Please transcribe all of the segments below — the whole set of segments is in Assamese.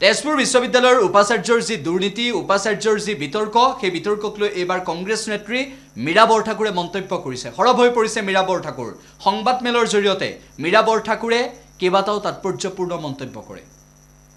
তেজপুৰ বিশ্ববিদ্যালয়ৰ উপাচাৰ্যৰ যি দুৰ্নীতি উপাচাৰ্যৰ যি বিতৰ্ক সেই বিতৰ্কক লৈ এবাৰ কংগ্ৰেছ নেত্ৰী মীৰা বৰঠাকুৰে মন্তব্য কৰিছে সৰব হৈ পৰিছে মীৰা বৰঠাকুৰ সংবাদমেলৰ জৰিয়তে মীৰা বৰঠাকুৰে কেইবাটাও তাৎপৰ্যপূৰ্ণ মন্তব্য কৰে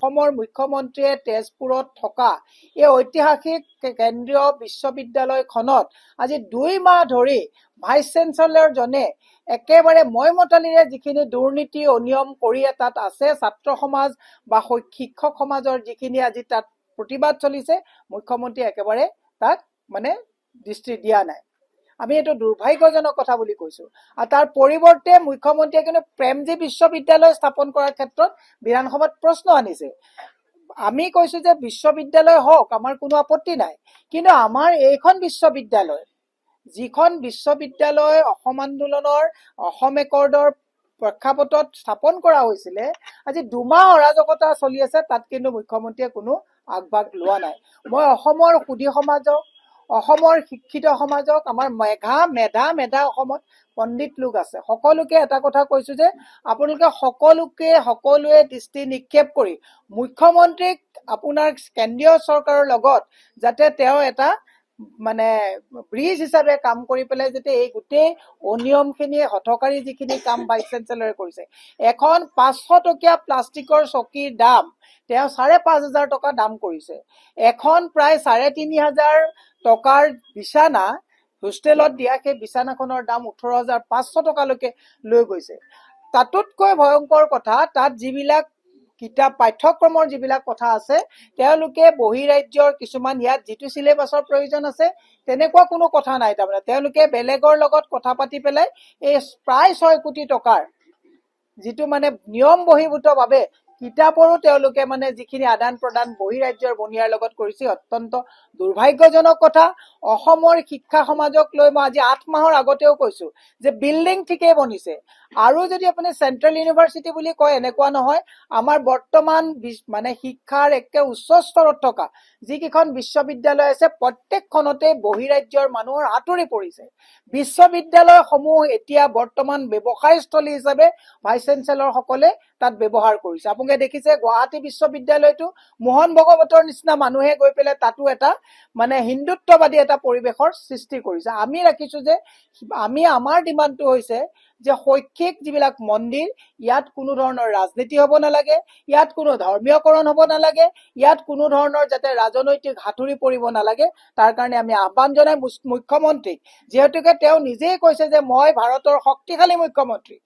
অসমৰ মুখ্যমন্ত্ৰীয়ে তেজপুৰত থকা এই ঐতিহাসিক কেন্দ্ৰীয় বিশ্ববিদ্যালয়খনত আজি 2 মাহ ধৰি ভাইচ চেঞ্চেলৰজনে একেবাৰে ময়মতালিৰে যিখিনি দুৰ্নীতি অনিয়ম কৰি তাত আছে ছাত্ৰ সমাজ বা শিক্ষক সমাজৰ যিখিনি আজি তাত প্ৰতিবাদ চলিছে মুখ্যমন্ত্ৰী একেবাৰে তাক মানে দৃষ্টি দিয়া নাই আমি এটো দুৰ্ভাগ্যজনক কথা বুলি কৈছো আৰু তাৰ পৰিৱৰ্তে মুখ্যমন্ত্ৰীয়ে কিন্তু প্ৰেমজী বিশ্ববিদ্যালয় স্থাপন কৰাৰ ক্ষেত্ৰত বিধানসভাত প্ৰশ্ন আনিছে আমি কৈছো যে বিশ্ববিদ্যালয় হওক আমাৰ কোনো আপত্তি নাই কিন্তু আমাৰ এইখন বিশ্ববিদ্যালয় যিখন বিশ্ববিদ্যালয় অসম আন্দোলনৰ অসম একৰ্ডৰ প্ৰেক্ষাপটত স্থাপন কৰা হৈছিল আজি 2 মাহ অৰাজকতা চলি আছে তাত কিন্তু মুখ্যমন্ত্ৰীয়ে কোনো আগভাগ লোৱা নাই মই অসমৰ সুধী সমাজক অসমৰ শিক্ষিত সমাজক আমাৰ মেধা অসমত পণ্ডিত লোক আছে সকলোকে এটা কথা কৈছো যে আপোনালোকে সকলোৱে দৃষ্টি নিক্ষেপ কৰি মুখ্যমন্ত্ৰীক আপোনাৰ কেন্দ্ৰীয় চৰকাৰৰ লগত যাতে তেওঁ এটা মানে ব্ৰিজ হিচাপে কাম কৰি পেলাই যাতে এই গোটেই অনিয়মখিনি হঠকাৰী যিখিনি কাম ভাইচ চেঞ্চেলৰে কৰিছে এখন 500 টকীয়া প্লাষ্টিকৰ চকীৰ দাম তেওঁ 5,500 টকা দাম কৰিছে এখন প্ৰায় 3,500 টকাৰ বিছানা হোষ্টেলত দিয়া সেই বিছানাখনৰ দাম 18,500 টকালৈকে লৈ গৈছে তাতোতকৈ ভয়ংকৰ কথা তাত যিবিলাক কিতাপ পাঠ্যক্ৰমৰ যিবিলাক কথা আছে তেওঁলোকে বহিৰাজ্যৰ কিছুমান ইয়াত যিটো সিলেবাসৰ প্ৰয়োজন আছে তেনেকুৱা কোনো কথা নাই তাৰমানে তেওঁলোকে বেলেগৰ লগত কথা পাতি পেলাই এই প্ৰায় 6 কোটি টকাৰ যিটো মানে নিয়ম বহিভূতভাৱে কিতাপৰো তেওঁলোকে মানে যিখিনি আদান প্ৰদান বহিৰাজ্যৰ বনিয়াৰ লগত কৰিছে অত্যন্ত দুৰ্ভাগ্যজনক কথা অসমৰ শিক্ষা সমাজক লৈ মই আজি 8 মাহৰ আগতেও কৈছো যে বিল্ডিং ঠিকই বনিছে আৰু যদি আপুনি সেন্ট্ৰেল ইউনিভাৰ্সিটি বুলি কয় এনেকুৱা নহয় আমাৰ বৰ্তমান মানে শিক্ষাৰ একে উচ্চ স্তৰত থকা যিকিখন বিশ্ববিদ্যালয় আছে প্ৰত্যেকখনতে বহিৰাজ্যৰ মানুহৰ হাতুৰি পৰিছে বিশ্ববিদ্যালয়সমূহ এতিয়া বৰ্তমান ব্যৱসায়স্থলী হিচাপে ভাইচ চেঞ্চেলৰ সকলে তাত ব্যৱহাৰ কৰিছে আপোনালোকে দেখিছে গুৱাহাটী বিশ্ববিদ্যালয়টো মোহন ভগৱতৰ নিচিনা মানুহে গৈ পেলাই তাতো এটা মানে হিন্দুত্ববাদী এটা পৰিবেশৰ সৃষ্টি কৰিছে আমি ৰাখিছো যে আমাৰ ডিমান্ডটো হৈছে যে শৈক্ষিক যিবিলাক মন্দিৰ ইয়াত কোনো ধৰণৰ ৰাজনীতি হ'ব নালাগে ইয়াত কোনো ধৰ্মীয়কৰণ হ'ব নালাগে ইয়াত কোনো ধৰণৰ যাতে ৰাজনৈতিক হাতুৰি পৰিব নালাগে তাৰ কাৰণে আমি আহ্বান জনাই মুখ্যমন্ত্ৰীক যেহেতুকে তেওঁ নিজেই কৈছে যে মই ভাৰতৰ শক্তিশালী মুখ্যমন্ত্ৰী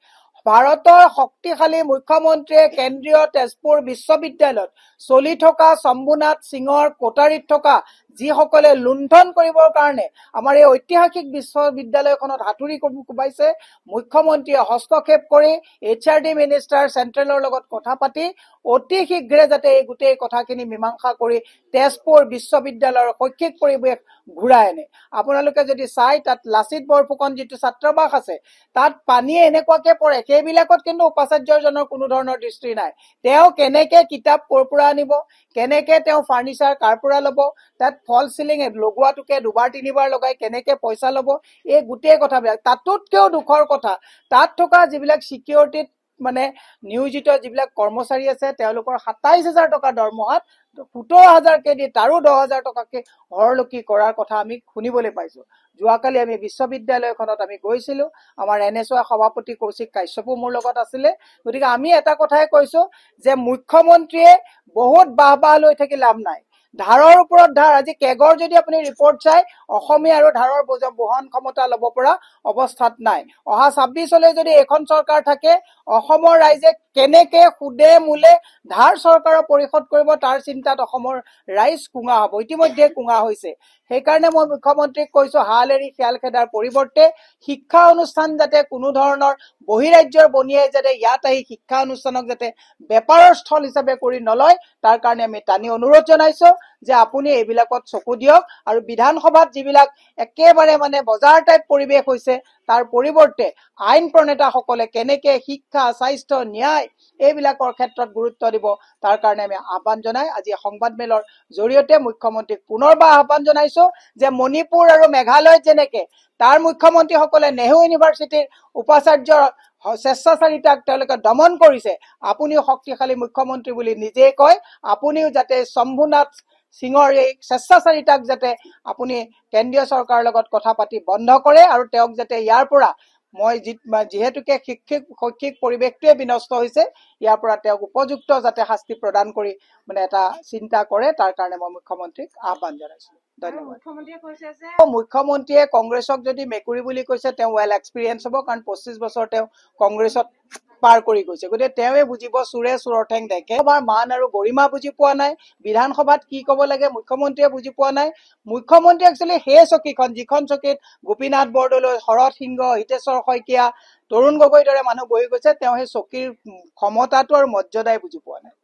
ভাৰতৰ শক্তিশালী মুখ্যমন্ত্ৰীয়ে কেন্দ্ৰীয় তেজপুৰ বিশ্ববিদ্যালয়ত চলি থকা শম্ভুনাথ সিঙৰ কোটাৰীত থকা যিসকলে লুণ্ঠন কৰিবৰ কাৰণে আমাৰ এই ঐতিহাসিক বিশ্ববিদ্যালয়খনত হাতুৰি কোবাইছে মুখ্যমন্ত্ৰীয়ে হস্তক্ষেপ কৰি HRD মিনিষ্টাৰ চেন্ট্ৰেলৰ লগত কথা পাতি অতি শীঘ্ৰে যাতে এই গোটেই কথাখিনি মীমাংসা কৰি তেজপুৰ বিশ্ববিদ্যালয়ৰ শৈক্ষিক পৰিৱেশ ঘূৰাই আনে আপোনালোকে যদি চাই তাত লাচিত বৰফুকন যিটো ছাত্ৰাবাস আছে তাত পানী এনেকুৱাকে পৰে সেইবিলাকত কিন্তু উপাচাৰ্যজনৰ কোনো ধৰণৰ দৃষ্টি নাই তেওঁ কেনেকে কিতাপ কৰপৰা আনিব কেনেকে তেওঁ ফাৰ্নিচাৰ কাৰপৰা ল'ব তাত ফল সিলিং লগোৱাটোকে 2-3বাৰ লগাই কেনেকে পইচা ল'ব এই গোটেই কথাবিলাক তাতোতকেও দুখৰ কথা তাত থকা যিবিলাক সিকিউৰিটিত মানে নিয়োজিত যিবিলাক কৰ্মচাৰী আছে তেওঁলোকৰ 27,000 টকা দৰমহাত 17,000 কে দি তাৰো 10,000 টকাকে হৰলকি কৰাৰ কথা আমি শুনিবলৈ পাইছো যোৱাকালি আমি বিশ্ববিদ্যালয়খনত আমি গৈছিলো আমাৰ NSO সভাপতি কৌশিক কাশ্যপো মোৰ লগত আছিলে গতিকে আমি এটা কথাই কৈছো যে মুখ্যমন্ত্ৰীয়ে বহুত বাহবাহ লৈ থাকি লাভ নাই ধাৰৰ ওপৰত ধাৰ আজি কেগৰ যদি আপুনি ৰিপৰ্ট চাই অসমীয়া আৰু ধাৰৰ বহন ক্ষমতা ল'ব পৰা অৱস্থাত নাই অহা 26লৈ যদি এখন চৰকাৰ থাকে অসমৰ ৰাইজে কেনেকে সুদে মূলে ধাৰ চৰকাৰৰ পৰিশোধ কৰিব তাৰ চিন্তাত অসমৰ ৰাইজ কুঙা হ'ব ইতিমধ্যে কুঙা হৈছে সেইকাৰণে মই মুখ্যমন্ত্ৰীক কৈছো হাল এৰি খেল খেদাৰ পৰিৱৰ্তে শিক্ষা অনুষ্ঠান যাতে কোনো ধৰণৰ বহিৰাজ্যৰ বনিয়াই যাতে ইয়াত আহি শিক্ষা অনুষ্ঠানক যাতে বেপাৰৰ স্থল হিচাপে কৰি নলয় তাৰ কাৰণে আমি টানি অনুৰোধ জনাইছো যে আপুনি এইবিলাকত চকু দিয়ক আৰু বিধানসভাত যিবিলাক একেবাৰে মানে বজাৰ টাইপ পৰিৱেশ হৈছে তাৰ পৰিৱৰ্তে আইন প্ৰণেতাসকলে কেনেকে শিক্ষা স্বাস্থ্য ন্যায় এইবিলাকৰ ক্ষেত্ৰত গুৰুত্ব দিব তাৰ কাৰণে আমি আহ্বান জনাই আজি সংবাদমেলৰ জৰিয়তে মুখ্যমন্ত্ৰীক পুনৰবাৰ আহ্বান জনাইছো যে মণিপুৰ আৰু মেঘালয় যেনেকে তাৰ মুখ্যমন্ত্ৰীসকলে নেহৰু ইউনিভাৰ্চিটিৰ উপাচাৰ্য স্বেচ্ছাচাৰিতাক তেওঁলোকে দমন কৰিছে, আপুনিও শক্তিশালী মুখ্যমন্ত্ৰী বুলি নিজেই কয়, আপুনিও যাতে শম্ভুনাথ সিঙৰ এই স্বেচ্ছাচাৰিতাক যাতে আপুনি কেন্দ্ৰীয় চৰকাৰৰ লগত কথা পাতি বন্ধ কৰে আৰু তেওঁক যাতে ইয়াৰ পৰা যিহেতুকে শৈক্ষিক পৰিৱেশটোৱে বিনষ্ট হৈছে, ইয়াৰ পৰা তেওঁক উপযুক্ত যাতে শাস্তি প্ৰদান কৰি এটা চিন্তা কৰে, তাৰ কাৰণে মই মুখ্যমন্ত্ৰীক আহ্বান জনাইছো। ধন্যবাদ। মুখ্যমন্ত্ৰীয়ে কংগ্ৰেছক যদি মেকুৰী বুলি কৈছে, তেওঁ ৱেল এক্সপিৰিয়েঞ্চ হ'ব, কাৰণ 25 বছৰ তেওঁ কংগ্ৰেছত পাৰ কৰি গৈছে, গতিকে তেওঁৱে বুজিব চোৰে চোৰৰ ঠেং দেখে। সভাৰ মান আৰু গৰিমা বুজি পোৱা নাই, বিধানসভাত কি ক'ব লাগে মুখ্যমন্ত্ৰীয়ে বুজি পোৱা নাই। মুখ্যমন্ত্ৰী একচুৱেলি সেই চকীখন, যিখন চকীত গোপীনাথ বৰদলৈ, শৰৎ সিংহ, হিতেশ্বৰ শইকীয়া, তৰুণ গগৈৰ দৰে মানুহ বহি গৈছে, তেওঁ সেই চকীৰ ক্ষমতাটো আৰু মৰ্যাদাই বুজি পোৱা নাই।